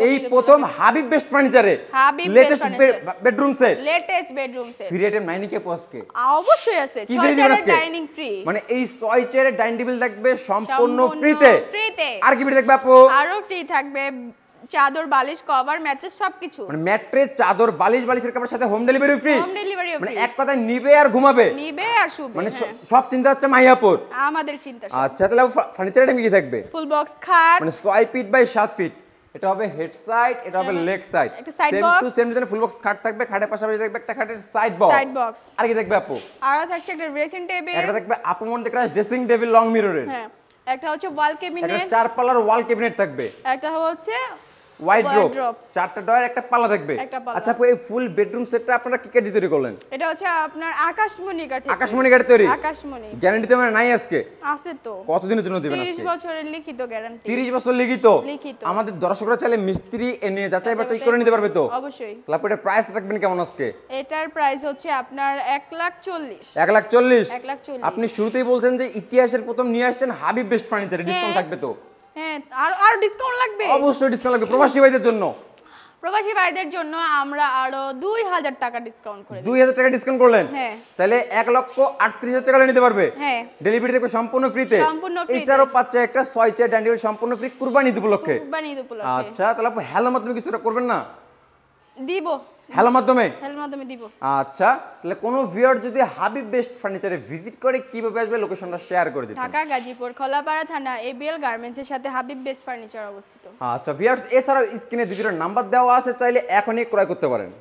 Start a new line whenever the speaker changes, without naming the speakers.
এই প্রথম হাবিব বেস্ট ফার্নিচারে latest bedroom set free item 9k পোস্টকে
অবশ্যই আছে 6 চেয়ারের ডাইনিং ফ্রি
মানে এই 6 চেয়ারের ডাইনিং টেবিল থাকবে সম্পূর্ণ ফ্রিতে আর কি ফ্রি থাকবে আপু
আরো ফ্রি থাকবে চাদর বালিশ কভার ম্যাট্রেস সবকিছু
মানে ম্যাট্রেস চাদর বালিশ বালিশের কভার সাথে হোম ডেলিভারি ফ্রি মানে এক কথায় নিবে আর ঘুমাবে
আর শুবে
মানে সব চিন্তা হচ্ছে মাইয়াপুর
আমাদের চিন্তা
আচ্ছা তাহলে ফার্নিচার আইটেম কি থাকবে
ফুল বক্স খাট
মানে 6 ফিট বাই 7 ফিট এটা হবে হেড সাইড এটা হবে leg side same to same design full box খাট থাকবে খাটের পাশাপাশি থাকবে একটা খাটের সাইড বক্স আর কি থাকবে আপু
আর থাকছে একটা ড্রেসিং টেবিল
একটা থাকবে আপু মন দেখরা ড্রেসিং টেবিল লং মিররের
হ্যাঁ একটা হচ্ছে ওয়াল ক্যাবিনেট
একটা চার পাল্লার ওয়াল ক্যাবিনেট থাকবে
একটা হচ্ছে
ওয়াইড্রপ চারটা ডয়ার একটা পাল্লা থাকবে আচ্ছা আপু এই ফুল বেডরুম সেটটা আপনারা কি কাঠে তৈরি করলেন
এটা হচ্ছে আপনার আকাশমণি কাঠে
তৈরি
আকাশমণি
গ্যারান্টি তো মানে নাই আজকে
আছে তো
কতদিনের জন্য দিবেন আজকে
30 বছরের লিখিত গ্যারান্টি
30 বছর লিখিত আমাদের দর্শকরা চাইলে মিস্ত্রি এনে যাচাই বাছাই করে নিতে পারবে তো
অবশ্যই
তাহলে এটা প্রাইস রাখবেন কেমন আজকে
এটার প্রাইস হচ্ছে আপনার 1,40,000
1,40,000 আপনি শুরুতেই বলছেন যে ইতিহাসের প্রথম নিয়ে আসছেন হাবিব বেস্ট ফার্নিচারে ডিসকাউন্ট থাকবে তো
হ্যাঁ আর ডিসকাউন্ট লাগবে
অবশ্যই ডিসকাউন্ট লাগবে প্রবাসী ভাইদের জন্য আমরা আরো 2000 টাকা ডিসকাউন্ট করে 2000 টাকা ডিসকাউন্ট করলেন
হ্যাঁ
তাহলে 1,38,000 টাকা নিতে পারবে
হ্যাঁ
ডেলিভারি থাকবে সম্পূর্ণ ফ্রিতে এছাড়াও পাচ্ছে একটা 6 চেয়ার ডাইনিং টেবিল সম্পূর্ণ ফ্রি কুরবানি ঈদ উপলক্ষে আচ্ছা তাহলে আপনি হ্যালোর মাধ্যমে কিছুটা করবেন না
দিব
হ্যালোর মাধ্যমে
দিব
আচ্ছা তাহলে কোন ভিউয়ার যদি হাবিব বেস্ট ফার্নিচারে ভিজিট করে কিভাবে আসবে লোকেশনটা শেয়ার করে দিন
ঢাকা গাজীপুর খোলাপাড়া থানা এবিএল গার্মেন্টস এর সাথে হাবিব বেস্ট ফার্নিচার অবস্থিত
আচ্ছা ভিউয়ার্স এছাড়াও স্ক্রিনে দুটো নাম্বার দেওয়া আছে চাইলে এখনই ক্রয় করতে পারেন